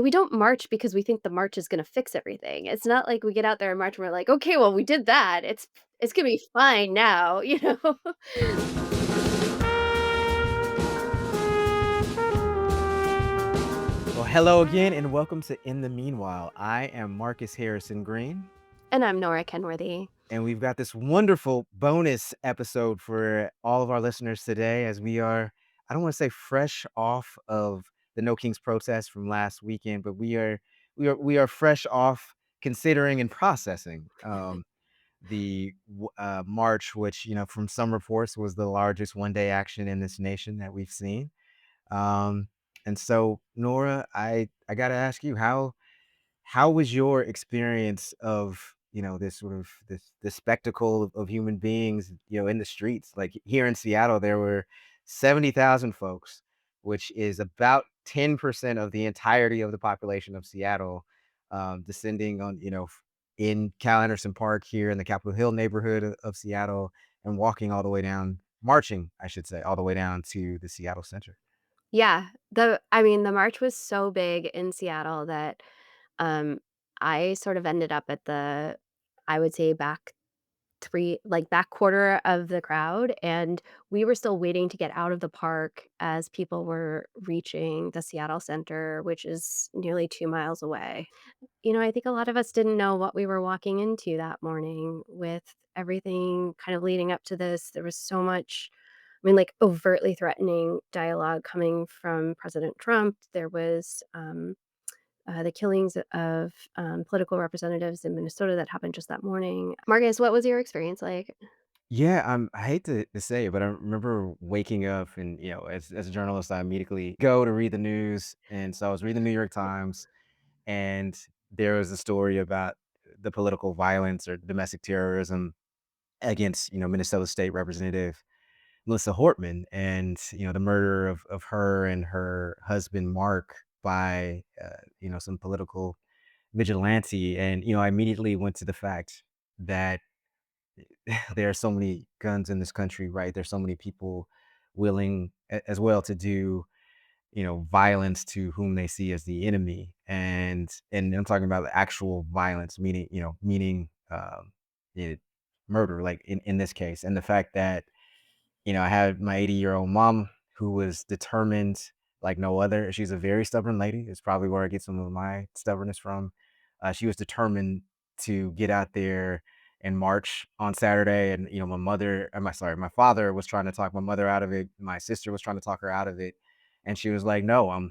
we don't march because we think the march is gonna fix everything. It's not like we get out there and march and we're like, "Okay, well, we did that. It's gonna be fine now," you know? Well, hello again, and welcome to In the Meanwhile. I am Marcus Harrison Green, And I'm Nora Kenworthy. and we've got this wonderful bonus episode for all of our listeners today as we are, I don't want to say fresh off of the No Kings protest from last weekend, but we are fresh off considering and processing the march, which, from some reports was the largest one-day action in this nation that we've seen. Um, and so, Nora, I got to ask you, how was your experience of, this sort of this spectacle of human beings, in the streets? Like here in Seattle, there were 70,000 folks, which is about 10% of the entirety of the population of Seattle, descending on, in Cal Anderson Park here in the Capitol Hill neighborhood of Seattle, and walking all the way down, marching, I should say, all the way down to the Seattle Center. Yeah, the march was so big in Seattle that, um, I sort of ended up at the I would say back quarter of the crowd, and we were still waiting to get out of the park as people were reaching the Seattle Center, which is nearly 2 miles away. I think a lot of us didn't know what we were walking into that morning with everything kind of leading up to this. There was so much, like, overtly threatening dialogue coming from President Trump. There was, the killings of, political representatives in Minnesota that happened just that morning. Marcus, what was your experience like? Yeah, I hate to say it, but I remember waking up and, as a journalist, I immediately go to read the news. And so I was reading the New York Times, and there was a story about the political violence or domestic terrorism against, Minnesota State Representative Melissa Hortman, and, the murder of her and her husband, Mark, by, some political vigilante. And, I immediately went to the fact that there are so many guns in this country, right? There's so many people willing as well to do, violence to whom they see as the enemy. And I'm talking about the actual violence, meaning it, murder, like in this case. And the fact that, I had my 80-year-old mom who was determined like no other. She's a very stubborn lady. It's probably where I get some of my stubbornness from. She was determined to get out there and march on Saturday. And, my father was trying to talk my mother out of it. My sister was trying to talk her out of it. And she was like, no,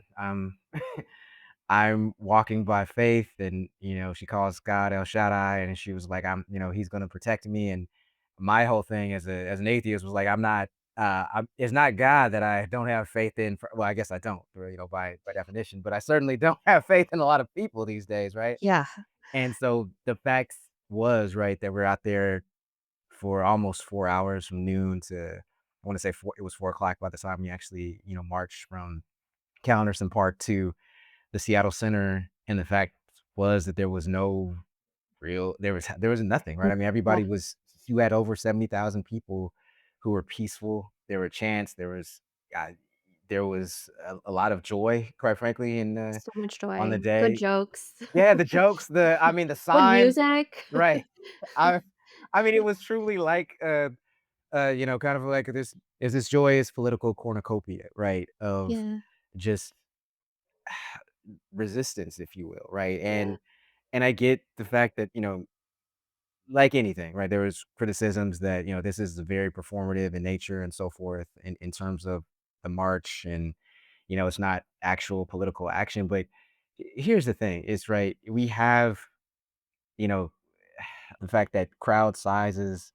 I'm walking by faith. And, she calls God El Shaddai. And she was like, he's going to protect me. And my whole thing as an atheist was like, it's not God that I don't have faith in. Well, I guess I don't, by definition, but I certainly don't have faith in a lot of people these days, right? Yeah. And so the facts was right that we're out there for almost 4 hours from noon to, I want to say four. It was 4 o'clock by the time we actually, marched from Cal Anderson Park to the Seattle Center. And the fact was that there was no there was nothing, right? I mean, Yeah. you had over 70,000 people who were peaceful. There were chants, uh, there was a lot of joy, quite frankly, So much on the joy, good day. jokes, Yeah, the jokes, the good signs, music. right. I I mean, it was truly like, kind of like this joyous political cornucopia, right, of Yeah, just resistance, if you will, right? yeah. And I get the fact that, like anything, right? There was criticisms that, this is very performative in nature and so forth in terms of the march, and, it's not actual political action. But here's the thing is, right, we have, you know, the fact that crowd sizes,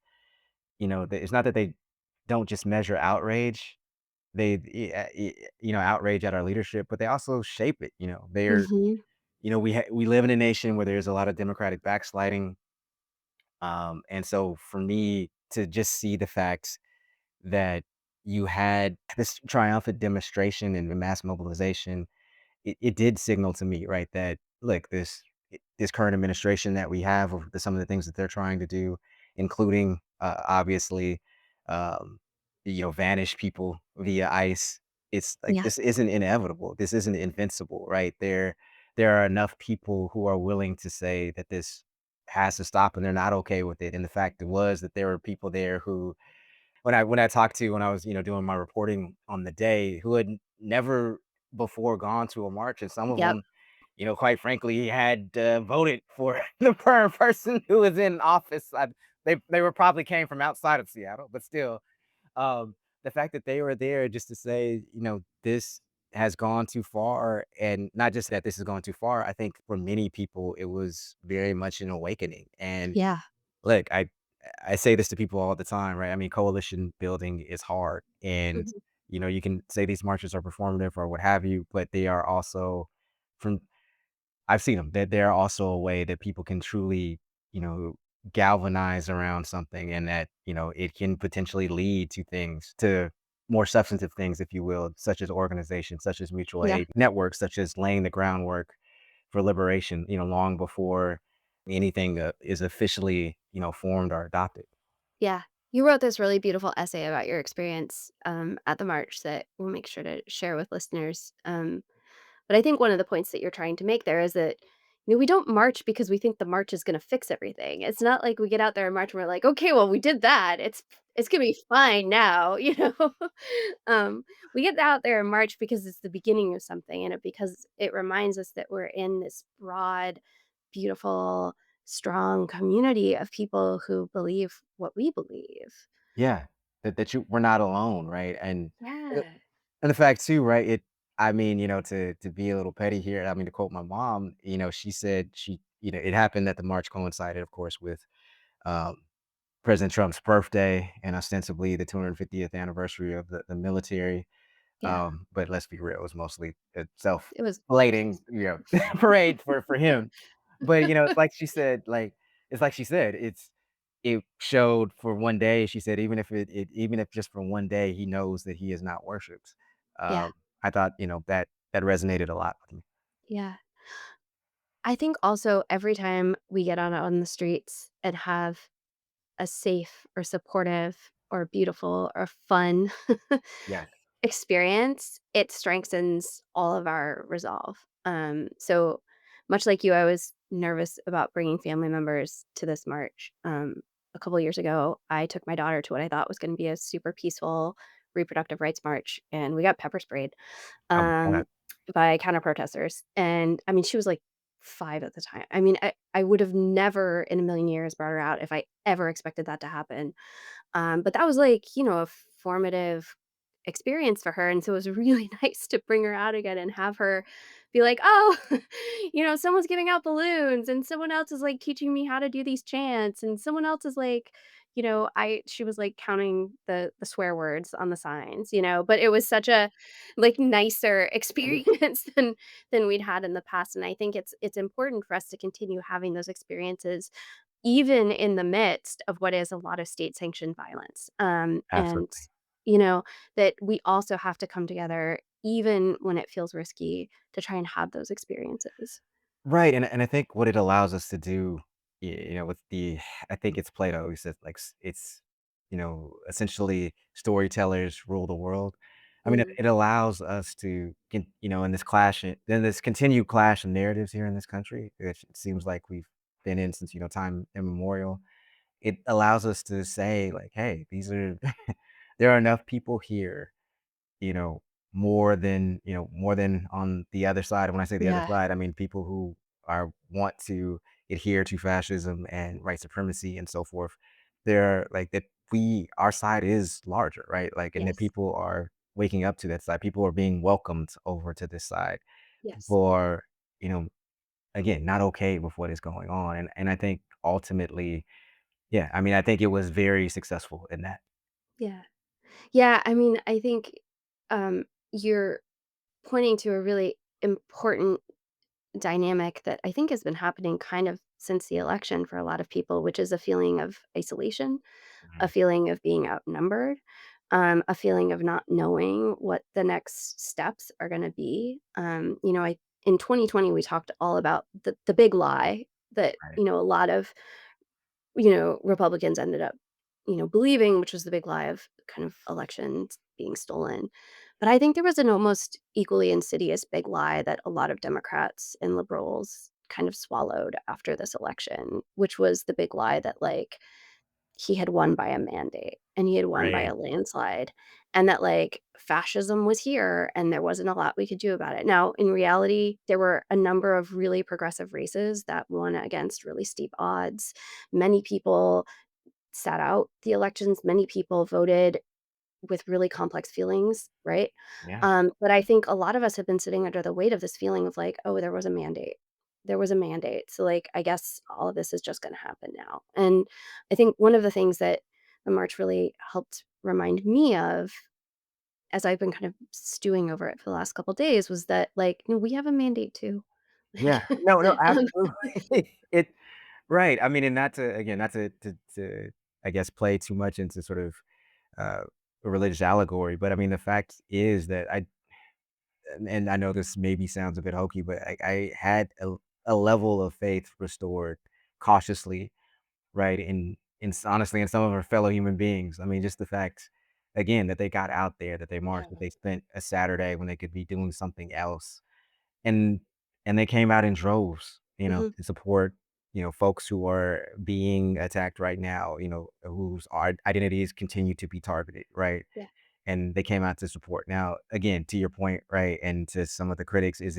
it's not that they don't just measure outrage, outrage at our leadership, but they also shape it. Mhm. We live in a nation where there's a lot of democratic backsliding. And so for me to just see the fact that you had this triumphant demonstration and mass mobilization, it did signal to me, right, that look, this current administration that we have, of some of the things that they're trying to do, including obviously, um, vanish people via ICE. It's like Yeah. this isn't inevitable. This isn't invincible, right? there are enough people who are willing to say that this has to stop and they're not okay with it. And the fact was that there were people there who when I talked to when I was, doing my reporting on the day, who had never before gone to a march, and some of Yep. them, quite frankly, had, voted for the person who was in office. They were probably came from outside of Seattle, but still, um, the fact that they were there just to say, this has gone too far, and not just that this has gone too far, I think for many people, it was very much an awakening, and Yeah. look, I say this to people all the time, right? I mean, coalition building is hard, and, Mhm. you can say these marches are performative or what have you, but they are also from I've seen them. That they're also a way that people can truly, you know, galvanize around something and that, it can potentially lead to things, to more substantive things, if you will, such as organizations, such as mutual Yeah. aid networks, such as laying the groundwork for liberation, long before anything is officially, formed or adopted. Yeah. You wrote this really beautiful essay about your experience, at the march that we'll make sure to share with listeners. But I think one of the points that you're trying to make there is that, we don't march because we think the march is gonna fix everything. It's not like we get out there and march and we're like, "Okay, well, we did that. It's gonna be fine now," you know? Um, we get out there and march because it's the beginning of something, and because it reminds us that we're in this broad, beautiful, strong community of people who believe what we believe. Yeah, that we're not alone, right? Yeah. And the fact too, right? I mean, to be a little petty here, I mean, to quote my mom, she said it happened that the march coincided, of course, with um, President Trump's birthday and ostensibly the 250th anniversary of the military. Yeah. But let's be real, it was mostly a It was self-blading, parade for him. But, it's like she said, it showed for one day, she said, even if just for one day, he knows that he is not worshipped. yeah. I thought, that resonated a lot with me. Yeah. I think also every time we get out on the streets and have a safe or supportive or beautiful or fun Yes. experience, it strengthens all of our resolve. So much like you, I was nervous about bringing family members to this march. A couple years ago, I took my daughter to what I thought was going to be a super peaceful reproductive rights march, and we got pepper sprayed Oh my um, god. by counter protesters. And I mean, she was like 5 at the time. I mean, I would have never in a million years brought her out if I ever expected that to happen. But that was like, a formative experience for her. And so it was really nice to bring her out again and have her be like, oh, someone's giving out balloons and someone else is like teaching me how to do these chants. And someone else is like, she was like counting the swear words on the signs, but it was such a like nicer experience than we'd had in the past. And I think it's important for us to continue having those experiences even in the midst of what is a lot of state sanctioned violence. And, Absolutely. you know, that we also have to come together even when it feels risky to try and have those experiences. Right, and I think what it allows us to do, with I think it's Plato who says, like, it's, essentially storytellers rule the world. I mean, Mm, it allows us to, in this in this continued clash of narratives here in this country, which it seems like we've been in since, time immemorial. It allows us to say, like, hey, these are, there are enough people here, you know, more than on the other side. When I say the other yeah. side, I mean people who want to adhere to fascism and white supremacy and so forth. They're like that our side is larger, right? Like, and that Yes. people are waking up to that side. People are being welcomed over to this side. Yes. People are, you know, again, not okay with what is going on. And I think ultimately, yeah, I mean, I think it was very successful in that. Yeah. Yeah. I mean, I think you're pointing to a really important dynamic that I think has been happening kind of since the election for a lot of people, which is a feeling of isolation, a Mhm. feeling of being outnumbered, a feeling of not knowing what the next steps are going to be. I in 2020 we talked all about the big lie that Right. a lot of Republicans ended up believing, which was the big lie of kind of elections being stolen. But I think there was an almost equally insidious big lie that a lot of Democrats and liberals kind of swallowed after this election, which was the big lie that, like, he had won by a mandate and he had won by Right. a landslide, and that, like, fascism was here and there wasn't a lot we could do about it. Now, in reality, there were a number of really progressive races that won against really steep odds. Many people sat out the elections, many people voted with really complex feelings, right? Yeah. But I think a lot of us have been sitting under the weight of this feeling of like, "Oh, there was a mandate. There was a mandate. So, like, I guess all of this is just gonna happen now." And I think one of the things that the march really helped remind me of, as I've been kind of stewing over it for the last couple days, was that, like, "No, we have a mandate too." Yeah. Like, No, no, um absolutely. It right. I mean, and not to again, not to I guess play too much into sort of uh a religious allegory, but I mean the fact is that and I know this maybe sounds a bit hokey, but I had a level of faith restored cautiously, right? Honestly, in some of our fellow human beings. I mean, just the fact again that they got out there, that they Yeah. marched, that they spent a Saturday when they could be doing something else. And and they came out in droves, Mhm. to support, folks who are being attacked right now, whose identities continue to be targeted, right? Yeah. And they came out to support. Now, again, to your point, right, and to some of the critics, is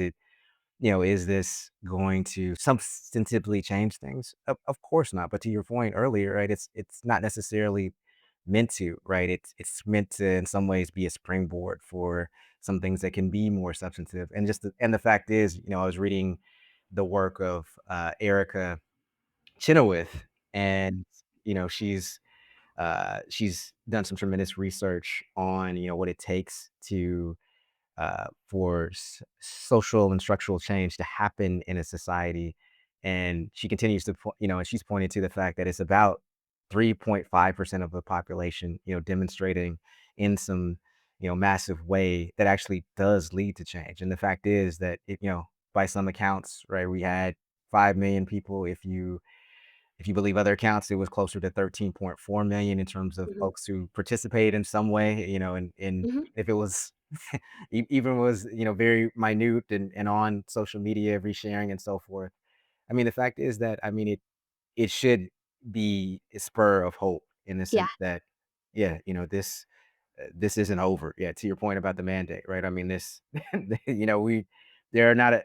this going to substantively change things? Of course not. But to your point earlier, right, it's not necessarily meant to, right? It's meant to in some ways be a springboard for some things that can be more substantive. And the fact is, I was reading the work of Erica Chenoweth, and she's done some tremendous research on what it takes to for social and structural change to happen in a society. And she continues to, and she's pointed to the fact that it's about 3.5% of the population, demonstrating in some, massive way that actually does lead to change. And the fact is that, by some accounts, right, we had 5 million people. If you believe other accounts, it was closer to 13.4 million in terms of Mhm. folks who participate in some way, and Mhm. if it was even was, very minute and on social media, resharing and so forth. I mean, the fact is that I mean it should be a spur of hope in the Yeah. sense that, yeah, this isn't over. Yeah, to your point about the mandate, right? I mean, this, there are not a,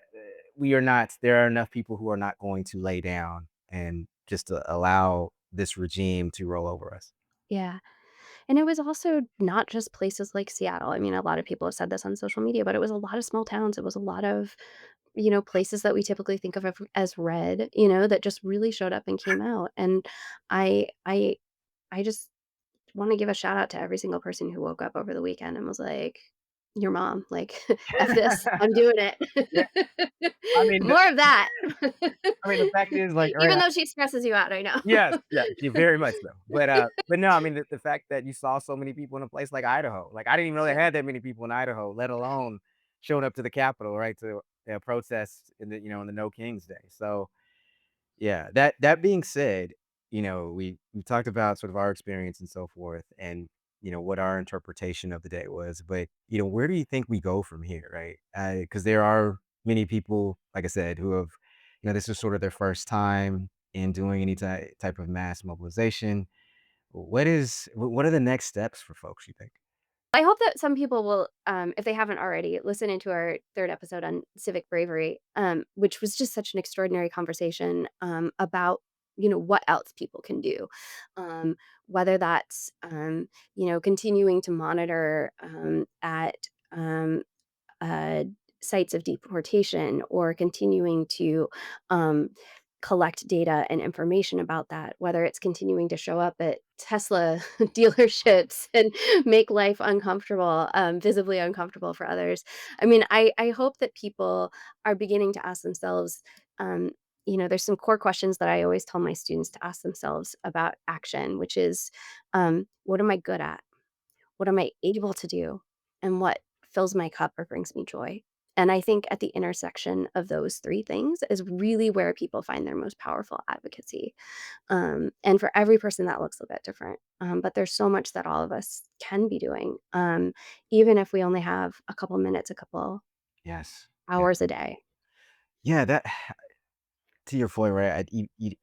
we are not, there are enough people who are not going to lay down and just to allow this regime to roll over us. Yeah. And it was also not just places like Seattle. I mean, a lot of people have said this on social media, but it was a lot of small towns. It was a lot of, places that we typically think of as red, that just really showed up and came out. And I I I just want to give a shout out to every single person who woke up over the weekend and was like, "Your mom, like, F this, I'm doing Yeah, it." I mean, More of that. the fact is, like, Even right. though she stresses you out, I know. Yes, yeah, yeah, very much so. But no, I mean, the fact that you saw so many people in a place like Idaho, like, I didn't even know they Yeah. had that many people in Idaho, let alone showing up to the Capitol, right, to, protest in the No Kings Day. So, yeah, that being said, we talked about sort of our experience and so forth and, what our interpretation of the day was, but, where do you think we go from here, right? Because there are many people, like I said, who have, this is sort of their first time in doing any type of mass mobilization. What are the next steps for folks, you think? I hope that some people will, if they haven't already, listen into our 3rd episode on civic bravery, which was just such an extraordinary conversation, about, what else people can do. Whether that's, continuing to monitor, at, um, uh, sites of deportation or continuing to um, collect data and information about that, whether it's continuing to show up at Tesla dealerships and make life uncomfortable, visibly uncomfortable for others. I mean, I hope that people are beginning to ask themselves, um, there's some core questions that I always tell my students to ask themselves about action, which is, what am I good at? What am I able to do? And what fills my cup or brings me joy? And I think at the intersection of those 3 things is really where people find their most powerful advocacy. And for every person, that looks a bit different. But there's so much that all of us can be doing, even if we only have a couple minutes, a couple Yes. Yeah. hours a day. Yeah, that to your point, right?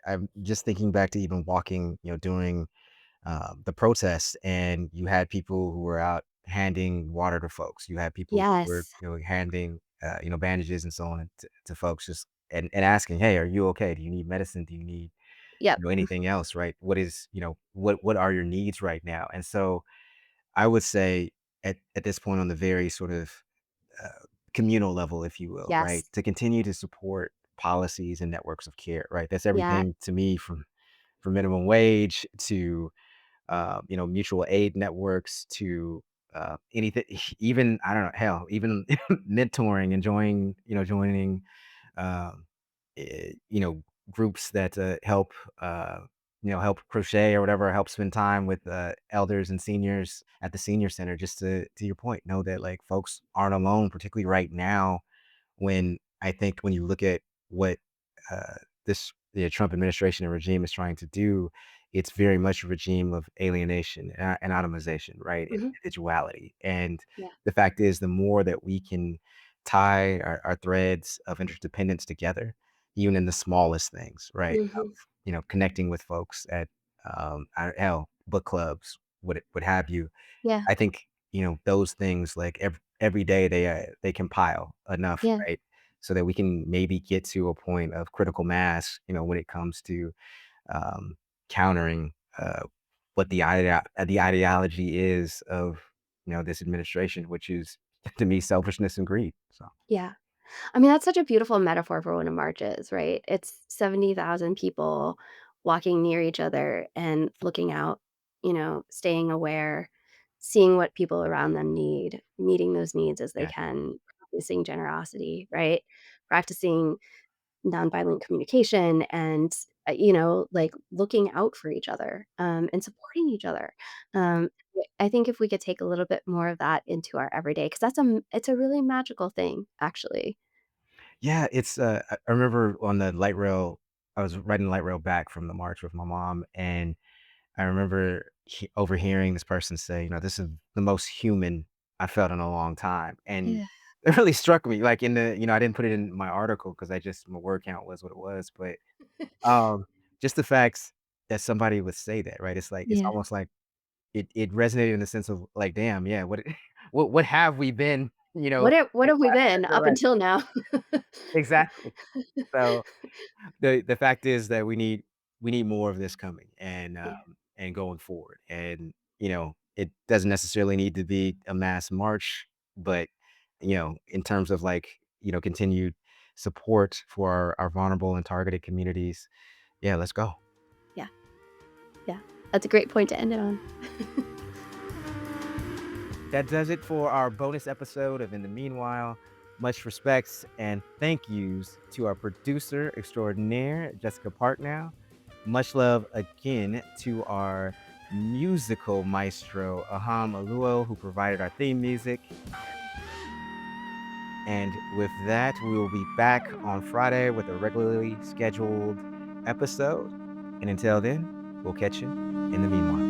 I'm just thinking back to even walking, during the protests, and you had people who were out handing water to folks. You had people who were, Yes. handing, bandages and so on to folks, just and asking, "Hey, are you okay? Do you need medicine? Do you need, Yep. anything else?" Right? What is, what are your needs right now? And so I would say at this point on the very sort of communal level, if you will, right, Yes. to continue to support policies and networks of care, right? That's Yeah. everything to me from minimum wage to mutual aid networks to anything, even I don't know, hell, even mentoring and joining um, groups that help crochet or whatever, help spend time with elders and seniors at the senior center. Just to your point, know that like folks aren't alone, particularly right now when I think when you look at what uh, this the Trump administration and regime is trying to do, it's very much a regime of alienation and atomization, right? And Mhm. individuality. And Yeah. the fact is, the more that we can tie our threads of interdependence together, even in the smallest things, right? Of Mhm. connecting with folks at hell, book clubs, what have you, Yeah. I think, those things like every day they compile enough, Yeah. right? So that we can maybe get to a point of critical mass, when it comes to um, countering what the ideology is of this administration, which is to me selfishness and greed. So Yeah. I mean, that's such a beautiful metaphor for what a march is, right? It's 70,000 people walking near each other and looking out, staying aware, seeing what people around them need, meeting those needs as they yeah, can, practicing generosity, right? Practicing nonviolent communication and, like looking out for each other, and supporting each other. Um, I think if we could take a little bit more of that into our everyday, because it's a really magical thing, actually. yeah. It's I remember on the light rail, I was riding the light rail back from the march with my mom, and I remember overhearing this person say, "This is the most human I felt in a long time," and Yeah. it really struck me. Like in the, I didn't put it in my article because I just my word count was what it was, but um, just the facts that somebody would say that, right? It's like it's Yeah. almost like it resonated in the sense of like, damn, yeah, what what have we been, What in have we been class, up right? until now? Exactly. So the fact is that we need more of this coming Yeah, and going forward. And, it doesn't necessarily need to be a mass march, but, in terms of like, continued support for our vulnerable and targeted communities, yeah, let's go. yeah, yeah. That's a great point to end it on. That does it for our bonus episode of In the Meanwhile. Much respects and thank yous to our producer extraordinaire, Jessica Partnow. Much love again to our musical maestro, Aham Aluo, who provided our theme music. And with that, we will be back on Friday with a regularly scheduled episode. And until then, we'll catch you in the meanwhile.